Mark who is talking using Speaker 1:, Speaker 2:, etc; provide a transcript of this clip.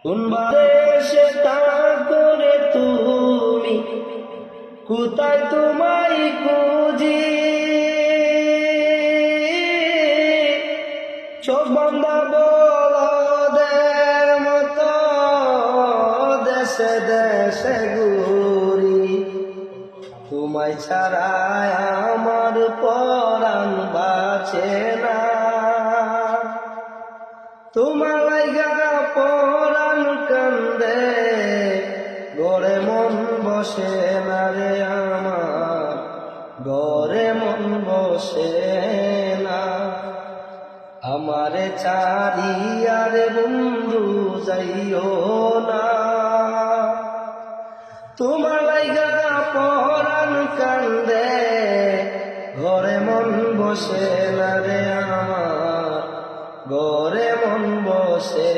Speaker 1: কোন দেশে তা করে তুমি, কোথায় তোমায় খুঁজি, চোখ বন্ধা বলদের মতো দেশে দেশে ঘুরি। তোমায় ছাড়া আমার পরাণ বাঁচে না, তোমার লাইগা পরাণ কান্দে, ঘরে মন বসে না রে আমার, ঘরে মন বসে না। আমারে চারিয়ারে বন্ধু যাইও না, তোমার লাইগা পরাণ কান্দে, ঘরে মন বসে না রে আমার, ঘরে মন বসে